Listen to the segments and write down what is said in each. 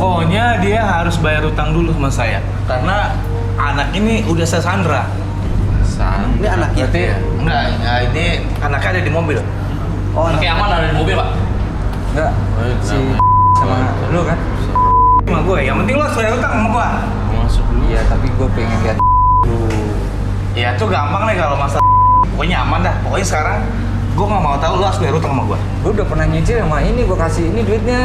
Pokoknya dia harus bayar utang dulu sama saya. Karena anak ini udah saya sandra. Ini anaknya? Berarti enggak, ya ini anaknya ada di mobil. Oh, Anaknya aman ada di mobil, Pak? enggak. Si sama lu kan? Sama gue, yang penting lo harus bayar utang sama gue. Masuk dulu. Iya, tapi gue pengen lihat dulu. Ya itu gampang nih kalau masalah. Pokoknya aman dah. Pokoknya sekarang gue nggak mau tahu lo harus bayar utang sama gue. Gue udah pernah nyicil sama ini, gue kasih ini duitnya.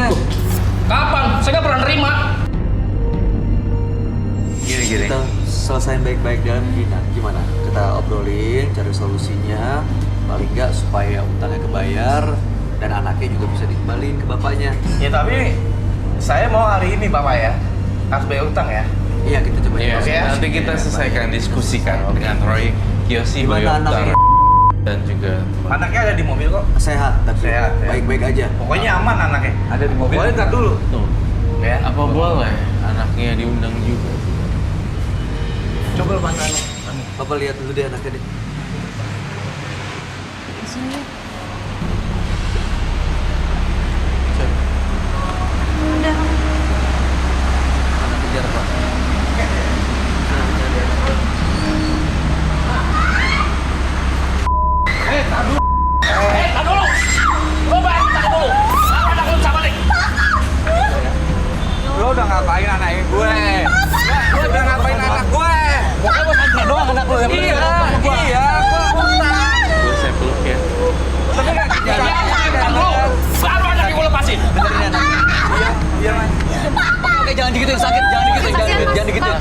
Kapan? Saya nggak pernah nerima. Gini. Kita selesain baik-baik dalam gimana? Kita obrolin, cari solusinya. Paling nggak supaya utangnya kebayar dan anaknya juga bisa dikembaliin ke bapaknya. Ya tapi saya mau hari ini Bapak ya. Harus bayar utang ya. Iya, kita coba. Iya, Oke, ya. nanti kita selesaikan diskusikan dengan Roy, Kiyoshi, Gimana Boyo, anaknya? dan juga Anaknya ada di mobil kok. Sehat, tapi Sehat, ya. baik-baik aja. Pokoknya aman anaknya. Ada di mobil. Boleh ntar dulu. tuh. Ya. Apa boleh anaknya diundang juga? Coba lo bantu anak. Bapak lihat dulu deh anaknya deh. Udah. Anak kejar Pak. Tak dulu! Lo bayar utang dulu! Sama anak lo sama nih! Lo udah ngapain anaknya gue? Lo udah ngapain anak gue? Pokoknya gue sandra doang anak lo yang Iya, gue utang. Gue saya peluk ya. Tapi nggak Iya, utang dulu! Baru anaknya gue lepasin! Benerin anak. Iya, Mas. Oke, jangan digituin, sakit. Jangan digituin. Jangan digituin.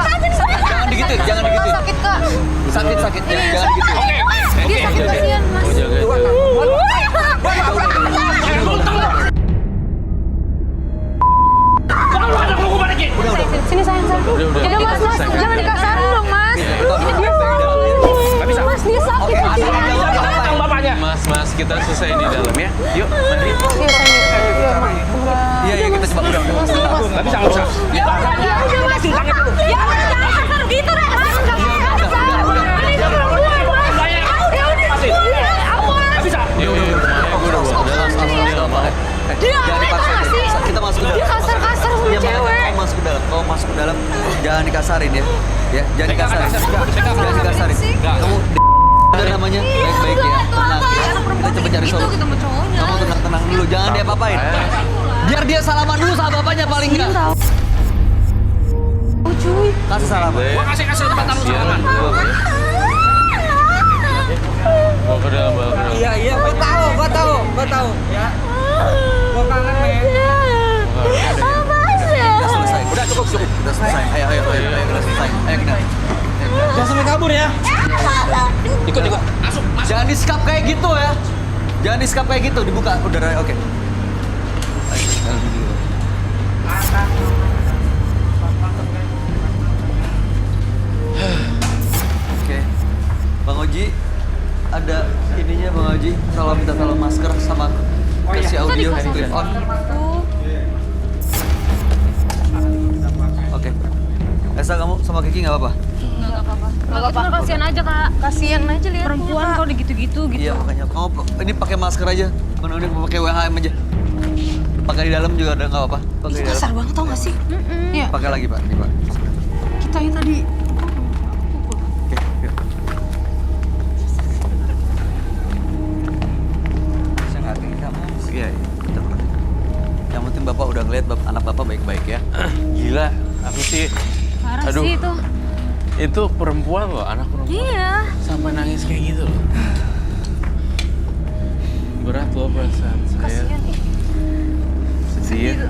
Jangan digituin. Jangan digituin. Sakit, Kak. Sakit. Jangan digituin. Oke, Dia sakit kasihan, Mas. Gue jaga. Kalau anak lo gue balikin! Sini sayang. Udah. Udah, Mas. Selesai. Jangan dikasarin dong, Mas. Ini dia sakit. Nggak bisa. Mas, dia sakit. Oke, kasihan. asal Utang bapaknya. Mas, kita selesai di dalam ya. Yuk, mari. Iya, sayang. Iya, kita coba udah. Nggak bisa. Ya udah, Mas. Ya udah, jangan kasar gitu deh, Mas. Nggak bisa. Ini cuma perempuan, Mas. Udah. Awas. Nggak bisa. Yuk, gue udah bawa ke dalam. Alhamdulillah, Pak. Dia Jangan aneh dipaksa. nggak sih? Kita masuk ke dalam. Dia kasar-kasar sama Iya, cewek. Kau masuk ke dalam. Kau masuk ke dalam. Jangan dikasarin ya. Ya, jangan dikasarin. Jangan dikasarin. Kamu ada namanya baik-baik ya. Tenang ya. Kita coba cari solusi. Gitu sama cowoknya. Kamu tenang dulu. Jangan dia apa-apain. Biar dia salaman dulu sama bapaknya paling enggak. Oh, cuy. Kasih salaman. Gua kasih tempat tamu salaman. Bawa ke dalam. Iya, gue tahu. Ya. Gue kangen, men. Udah selesai. Udah cukup. Udah selesai. Ayo kita selesai. Ayo kita. Jangan sampai kabur ya. Ikut. Masuk. Jangan di-skap kayak gitu ya. Jangan di-skap kayak gitu. Dibuka udaranya. Oke. Ayo kita dalam dulu. Oke. Bang Oji, ada ininya Bang Oji. Kalau minta tolong masker sama kasih audio clip on. Oke. Esa, kamu sama Kiki nggak apa-apa? Nggak apa-apa. Cuma kasihan aja, Kak. Kasihan aja lihat perempuan kalau digitu-gitu gitu. Iya, makanya kamu ini pakai masker aja. Mana udah pakai WHM aja. Pakai di dalam juga ada nggak apa-apa. Pakai di dalam. Kasar banget tau gak sih? Iya. Pakai lagi Pak, ini Pak. Kita yang tadi Oke, yuk. Saya nggak ingin kamu. Iya, kita pulang. Yang penting Bapak udah ngeliat anak Bapak baik-baik ya. Gila, aku sih. parah Aduh. sih itu. Itu perempuan loh, anak perempuan. Iya. Sampai nangis kayak gitu loh. Berat loh perasaan saya. Kasihan. Sedih ya.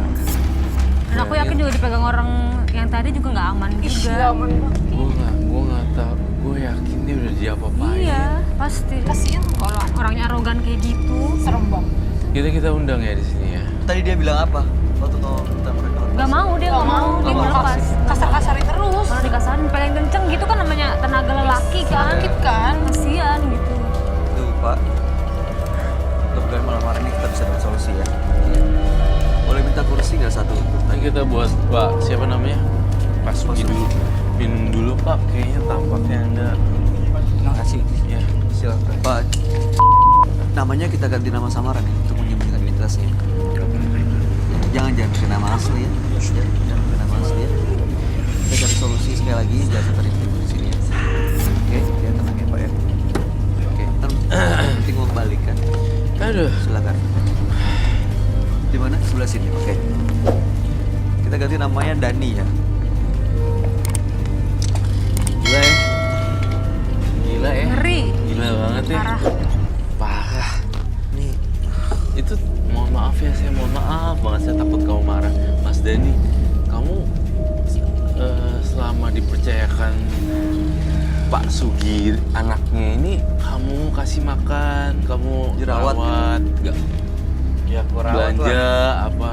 Dan aku yakin juga dipegang orang yang tadi juga nggak aman juga. Gue nggak tahu. Gue yakin dia udah diapa-apain. Iya, pasti. Kasihan kalau orangnya arogan kayak gitu. Serem banget. Kita undang ya di sini ya. Tadi dia bilang apa? Waktu mau minta mereka lepas. Gak mau, dia nggak mau. Dia mau lepas. Kasar-kasarin terus. Malah dikasarin, pegang kenceng gitu kan namanya tenaga lelaki kan. Sakit kan. Kasihan gitu. Tuh Pak. Mudah-mudahan malam hari ini kita bisa dapat solusi ya. Boleh minta kursi nggak satu? Nah, kita buat Pak, siapa namanya? Pak Sugi dulu. Minum dulu Pak, kayaknya tampaknya Anda. Terima kasih. Ya, silakan. Pak, namanya kita ganti nama samaran ya untuk menyembunyikan identitasnya. Jangan pakai nama asli ya. Mas dia. Kita cari solusi sekali lagi, jangan sampai ribut di sini ya. Oke, ya tenang ya Pak ya. Oke, ntar penting membalikan. Aduh. Silakan. Di mana? Sebelah sini. Oke. Kita ganti namanya Dani ya. Gila ya. Gila ya. Ngeri. Gila banget ya. Parah. Parah. Nih, itu mohon maaf ya, saya mohon maaf banget, saya takut kamu marah. Mas Dani, kamu selama dipercayakan Pak Sugi anaknya ini, kamu kasih makan, kamu Dirawat rawat, nggak Ya aku rawat belanja lah. apa?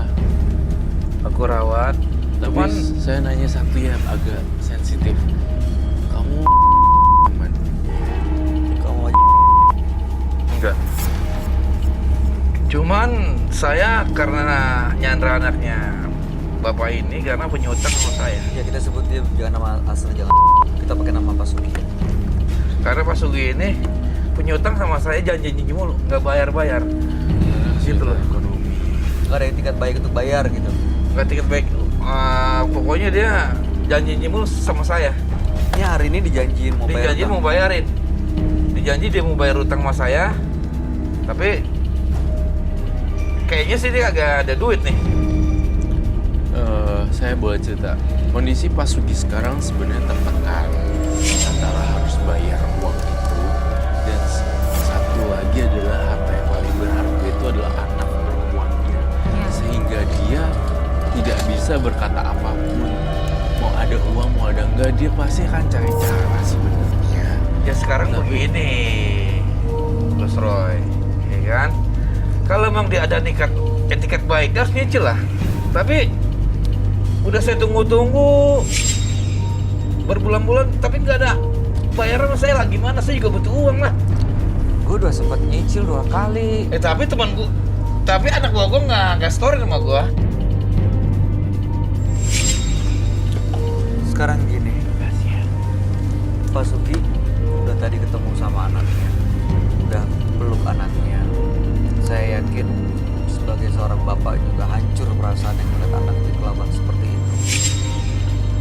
Aku rawat. Tapi Cuman saya nanya satu ya, agak sensitif. Kamu aman? Kamu aja. enggak. Cuman saya karena nyandra anaknya bapak ini karena punya utang sama saya. Ya kita sebut dia jangan nama asal, jangan. Kita pakai nama Pak Sugi. Karena Pak Sugi ini punya utang sama saya, janji-janji mulu, nggak bayar-bayar. Gitu loh. Ekonomi. Nggak ada etikat baik untuk bayar gitu. Nggak tiket baik. Pokoknya dia janji-janji mulu sama saya. Ini hari ini dijanjiin mau bayar. Dijanji utang. mau bayarin. Dijanji dia mau bayar utang sama saya. Tapi kayaknya sih dia agak ada duit nih. Saya boleh cerita, kondisi Pak Sugi sekarang sebenarnya tertekan antara harus bayar uang itu dan satu lagi adalah harta yang paling berharga itu adalah anak perempuannya, sehingga dia tidak bisa berkata apapun, mau ada uang mau ada enggak dia pasti akan cari cara sebenarnya. Ya sekarang begini, Bos Roy, ya kan? Kalau memang dia ada etiket baik, dia harus nyicil lah. Tapi udah saya tunggu-tunggu berbulan-bulan, tapi nggak ada bayaran saya lah. Gimana? Saya juga butuh uang lah. Gue udah sempat nyicil 2 kali. Tapi teman gua, tapi anak gua nggak story sama gua. Sekarang gini, Pak Sugi udah tadi ketemu sama anaknya, udah peluk anaknya. Saya yakin sebagai seorang bapak juga hancur perasaan yang melihat anak dikelabat seperti itu.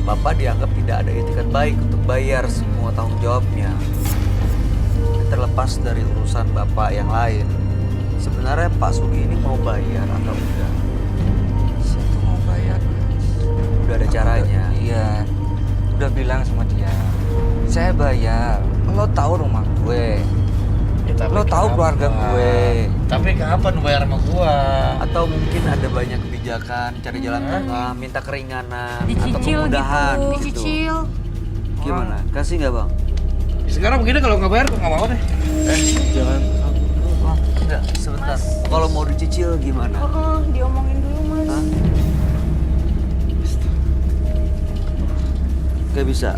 Bapak dianggap tidak ada etikat baik untuk bayar semua tanggung jawabnya. Terlepas dari urusan bapak yang lain, sebenarnya Pak Sugi ini mau bayar atau enggak? Saya tuh mau bayar, Mas. Udah ada caranya. Iya. Udah bilang sama dia. Saya bayar. Lo tahu rumah gue. Ya, Lo tahu keluarga gue. Tapi kapan bayar sama gua? Atau mungkin ada banyak kebijakan, cari jalan tengah, minta keringanan atau Dicicil kemudahan gitu. gitu. Dicicil. Gimana? Kasih nggak bang? Sekarang begini, kalau nggak bayar gua nggak mau deh. Jangan Oh, enggak, sebentar. Kalau mau dicicil gimana? Diomongin dulu mas. Hah? Gak bisa.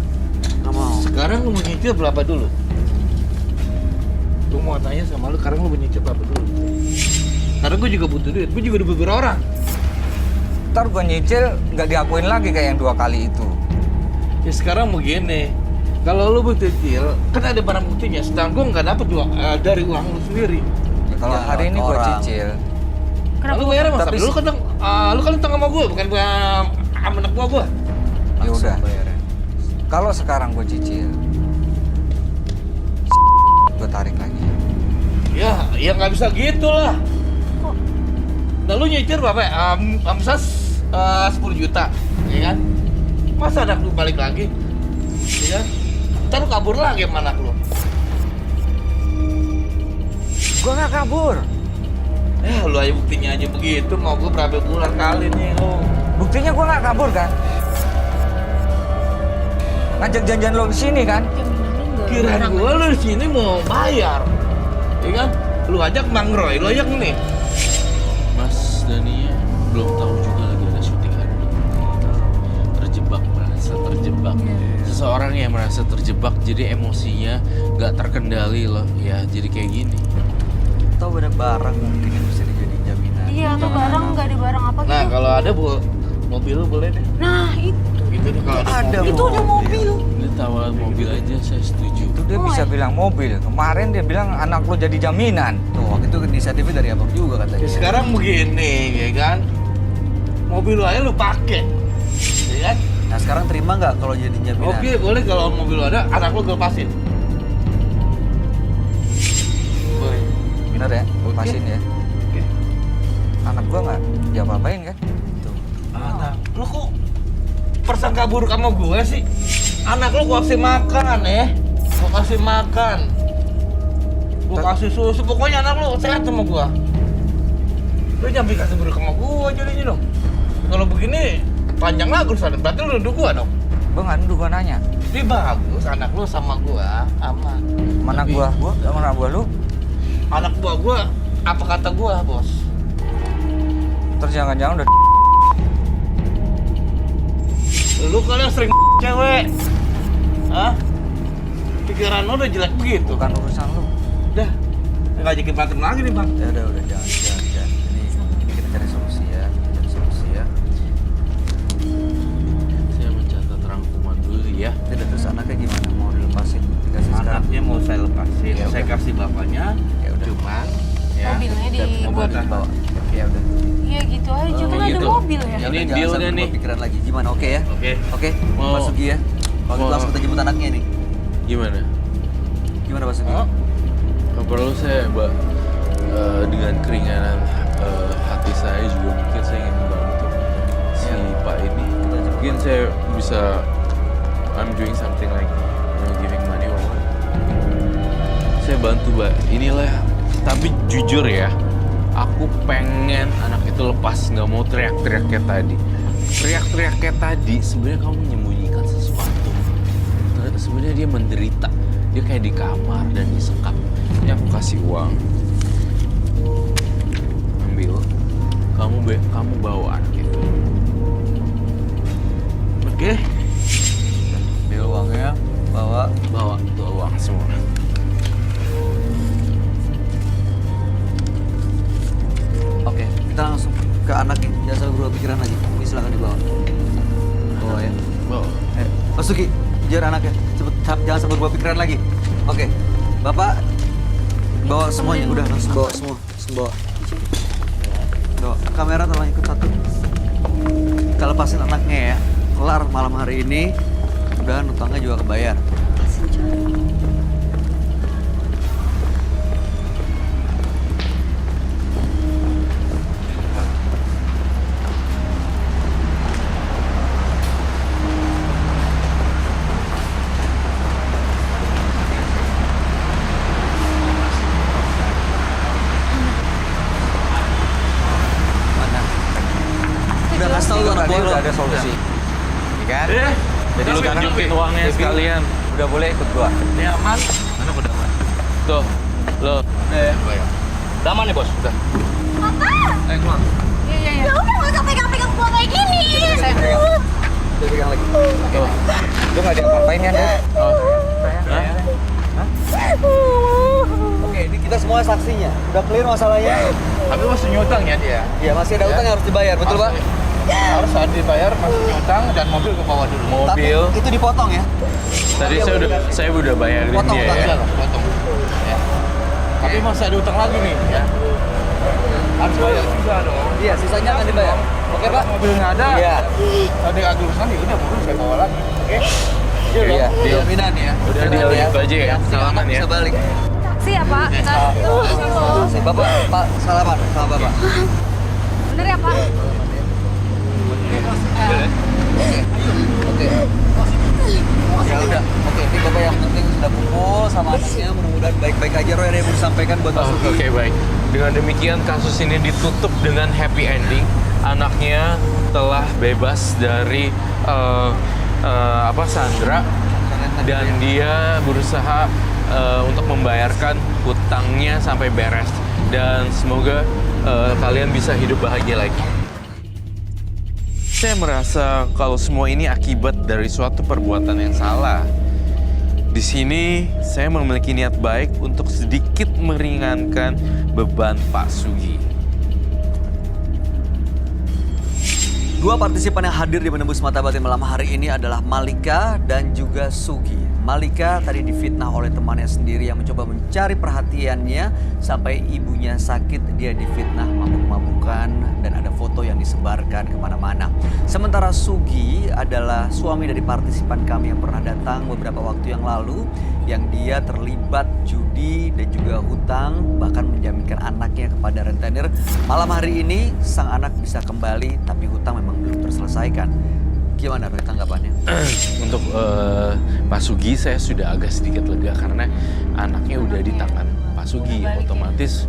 Nggak mau. Sekarang lu mau nyicil berapa dulu? Gue mau tanya sama lu, sekarang lu mau nyicil berapa dulu? Karena gue juga butuh duit, gue juga udah beberapa orang. Ntar gue nyicil nggak diakuin lagi kayak yang 2 kali itu. Ya sekarang begini, kalau lu butuh nyicil, kan ada barang buktinya. Sedangkan gue nggak dapet dari uang lu sendiri. Ya, kalau Jangan hari ini gue orang. cicil, Nah, lu bayar sama Tapi lu kan lu kan utang sama gue, bukan sama anak gue. ya Langsung udah. bayarnya. Kalau sekarang gue cicil, gue tarik lagi. Ya nggak bisa gitu lah. Nah lu nyicil berapa ya? Misal 10 juta, ya kan? Masa anak lu balik lagi? Ya kan? Ntar lu kabur lagi sama anak lu. Gue nggak kabur. Lu aja buktinya aja begitu, mau gue berapa bulan kali nih lu. Buktinya gue nggak kabur kan? Ngajak janjian lo ke sini kan? Kirain gue lu di sini mau bayar, ya kan? Lu ajak Mang Roy, lu ajak nih. Mas Dani belum tahu juga lagi ada syuting hari ini. Terjebak, merasa terjebak. Seseorang yang merasa terjebak, jadi emosinya nggak terkendali loh. Ya jadi kayak gini. Atau ada barang mungkin yang bisa dijadiin jaminan. Iya atau Jangan barang anak. nggak ada barang apa gitu. Nah kalau ada mobil lu boleh deh. Nah itu Itu nih kalau Ada mobil. itu ada mobil. Ini tawaran mobil aja saya setuju. Itu dia bisa bilang mobil. Kemarin dia bilang anak lo jadi jaminan. Tuh, waktu itu inisiatifnya dari abang juga katanya. Ya sekarang begini, ya kan? Mobil lu aja lu pakai. Ya kan? Nah sekarang terima nggak kalau jadi jaminan? Oke, boleh kalau mobil lo ada, anak lo gue lepasin. Boleh. Bener ya, Oke. lepasin ya. Oke. Anak gua nggak diapa-apain kan? Anak lo kok persangka buruk sama gue sih? Anak lo gue kasih makan ya. Gue kasih makan. Gue kasih susu, pokoknya anak lo sehat sama gue. Lo jangan bikin kasih buruk sama gue jadinya dong. Kalau begini panjang lah urusan, berarti lo nuduh gue dong. Gua nggak nuduh, gua nanya. Ini bagus, anak lo sama gue aman. Mana Tapi gua sama anak gua lu? anak buah gue, apa kata gue bos? Terus jangan-jangan udah Lu kalian sering cewek. Hah? Pikiran lo udah jelek begitu. bukan urusan lu. Udah, ngajakin berantem lagi nih bang. Ya udah jangan. Ini kita cari solusi ya. Saya mencatat rangkuman dulu ya. Tidak terus anaknya gimana? Mau dilepasin? Dikasih sekarang? Anaknya mau saya lepasin, Ya saya udah. kasih bapaknya. Ya udah. Cuman, ya. Mobilnya Mobil dibuat. Bawa. Ya udah. Iya gitu aja, kan ada gitu. mobil ya. Ya Ini udah, jangan deal sampai kan nih? berubah pikiran lagi. Gimana? Oke ya? Oke. Oke. Mau- Pak Sugi ya. Kalau gitu mau- langsung kita jemput anaknya nih. Gimana? Gimana Pak Sugi? Oh, Nggak perlu saya, Mbak. Dengan keringanan hati saya juga mungkin saya ingin membantu si Pak ini. Mungkin saya bisa I'm doing something like giving money or what. Saya bantu, Mbak. Inilah, tapi jujur ya, aku pengen anak itu lepas, nggak mau teriak-teriak kayak tadi. Teriak-teriak kayak tadi, sebenarnya kamu menyembunyikan sesuatu. Ternyata sebenarnya dia menderita. Dia kayak di kamar dan disekap. Ini aku kasih uang. Ambil. Kamu bawa anak itu. oke. Ambil uangnya, bawa. Bawa tuh uang semua. Oke, kita langsung ke anaknya. Jangan sampai berubah pikiran lagi. Ini silakan dibawa. Bawa ya. Bawa. Pak Sugi, kejar anaknya. Cepet, jangan sampai berubah pikiran lagi. Oke, Bapak bawa semuanya. Udah langsung bawa semua. Bawa. Kamera tolong ikut satu. Kita lepasin anaknya ya. Kelar malam hari ini. Udah utangnya juga kebayar. Mana? Udah kasih tau anak Tadi buah lo. udah ada solusi. Iya kan? Jadi Lu sekarang tunjukin uangnya Devi sekalian. udah boleh ikut gua. Ini aman. Mana udah aman? Tuh, lo. Udah aman nih bos. Udah. Keluar. Iya. Ya udah nggak usah pegang-pegang gua kayak gini. Udah pegang lagi. Tuh. Lu nggak diapa-apain kan? Du? Oke, ini kita semua saksinya. Udah clear masalahnya? Tapi masih nyutang ya dia. Iya, masih ada utang yang harus dibayar, betul Pak? Harus saat dibayar masih nyutang dan mobil ke bawah dulu. Mobil. Tapi itu dipotong ya? Tadi saya udah bayarin Potong dia utangnya. ya. Iya, potong. Ya. Tapi masih ada utang lagi nih ya. Harus bayar juga dong. Iya, sisanya akan dibayar. Oke Pak? Mobil nggak ada. Iya. Tadi agak urusan ya udah mobil saya bawa lagi. Oke. Iya. Deal. Jaminan ya. Udah Jaminan deal ya. itu aja ya. Salaman ya. Bisa balik. Taksi ya Pak. Bapak, Pak, salaman sama Bapak. Bener ya Pak? Oke. Ya udah. Oke, ini Bapak yang penting sudah kumpul sama anaknya. Mudah-mudahan baik-baik aja. Roy, ada yang mau disampaikan buat Pak Oh, Sugi? Oke, baik. Dengan demikian kasus ini ditutup dengan happy ending. Anaknya telah bebas dari Sandra dan dia berusaha untuk membayarkan hutangnya sampai beres dan semoga kalian bisa hidup bahagia lagi. Saya merasa kalau semua ini akibat dari suatu perbuatan yang salah. Di sini saya memiliki niat baik untuk sedikit meringankan beban Pak Sugi. Dua partisipan yang hadir di Menembus Mata Batin malam hari ini adalah Malika dan juga Sugi. Malika tadi difitnah oleh temannya sendiri yang mencoba mencari perhatiannya sampai ibunya sakit. Dia difitnah mabuk-mabukan dan ada foto yang disebarkan kemana-mana. Sementara Sugi adalah suami dari partisipan kami yang pernah datang beberapa waktu yang lalu, yang dia terlibat judi dan juga hutang, bahkan menjaminkan anaknya kepada rentenir. Malam hari ini sang anak bisa kembali, tapi hutang memang belum terselesaikan. Gimana Roy tanggapannya? Untuk Pak Sugi saya sudah agak sedikit lega karena anaknya udah di tangan Pak Sugi, otomatis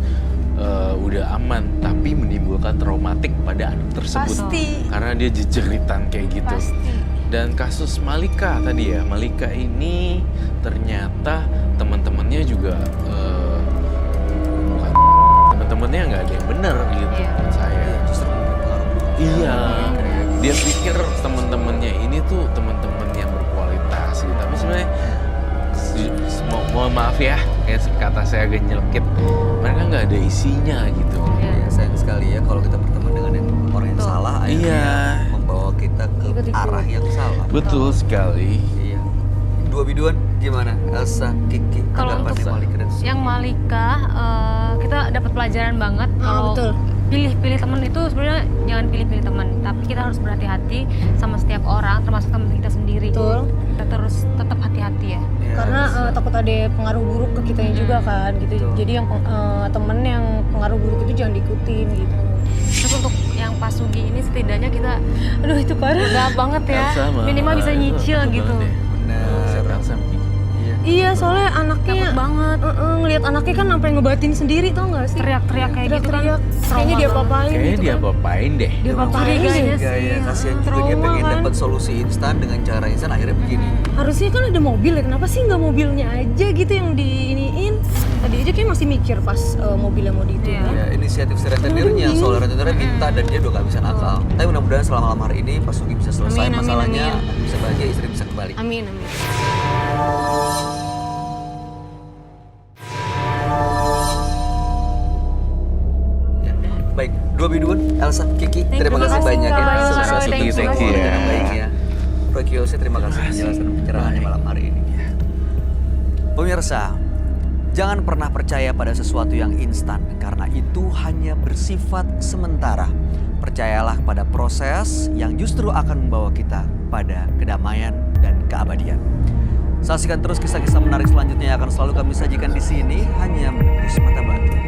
udah aman, tapi menimbulkan traumatik pada anak tersebut. Pasti. Karena dia jejeritan kayak gitu. Pasti. Dan kasus Malika tadi ya, Malika ini ternyata teman-temannya juga bukan teman-temannya nggak ada yang benar gitu menurut saya. Justru berpengaruh. Iya, dia pikir teman-temannya ini tuh teman-teman yang berkualitas gitu. Tapi sebenarnya mohon maaf ya, kayak kata saya agak nyelkit, mereka nggak ada isinya gitu. Ya, sayang sekali ya kalau kita berteman dengan orang yang salah, akhirnya Iya. membawa kita ke arah yang salah. Betul sekali. Iya. Dua biduan gimana? Elsa, Kiki, Kalau tanggapannya untuk Malika dan Sugi? Yang Malika, kita dapat pelajaran banget kalau betul. pilih-pilih teman itu sebenarnya jangan pilih-pilih teman, tapi kita harus berhati-hati sama setiap orang, termasuk teman kita sendiri. Betul. Kita terus tetap hati-hati ya. Iya, Karena Elsa. takut ada pengaruh buruk ke kitanya juga kan gitu. Betul. Jadi yang temen yang pengaruh buruk itu jangan diikutin gitu. Terus untuk yang Pak Sugi ini setidaknya kita, Aduh itu parah. udah banget ya, Elsa mah, minimal bisa nyicil betul gitu. banget ya. Benar. Elsa Kiki. Iya. Iya soalnya anaknya Takut banget. ngelihat anaknya kan sampai ngebatin sendiri tau gak sih? Teriak-teriak kayak gitu kan. Teriak-teriak. Kayaknya trauma dia banget. papain Kayaknya gitu dia kan. apa-apain deh. Dia papain Iya, kayaknya Enggak sih. ya, kasihan juga dia Trauma pengen kan. dapat solusi instan dengan cara instan, akhirnya begini. Harusnya kan ada mobil ya, kenapa sih nggak mobilnya aja gitu yang diiniin? Tadi aja kayak masih mikir pas mobilnya mau diituin. Iya. Ya, inisiatif si rentenirnya, soal rentenirnya minta dan dia udah gak bisa nakal. Tapi mudah-mudahan setelah malam hari ini Pak Sugi bisa selesai Amin, amin, masalahnya, amin. anak bisa bahagia, istri bisa kembali. Amin amin. Ya. Baik, dua biduan, Elsa, Kiki, terima kasih banyak ya. Kak. Sukses Thank untuk you, semua thank you ya. yang baiknya. Roy Kiyoshi, terima kasih penjelasan pencerahannya malam hari ini. Pemirsa, jangan pernah percaya pada sesuatu yang instan karena itu hanya bersifat sementara. Percayalah pada proses yang justru akan membawa kita pada kedamaian dan keabadian. Saksikan terus kisah-kisah menarik selanjutnya yang akan selalu kami sajikan di sini hanya Bus Mata Batu.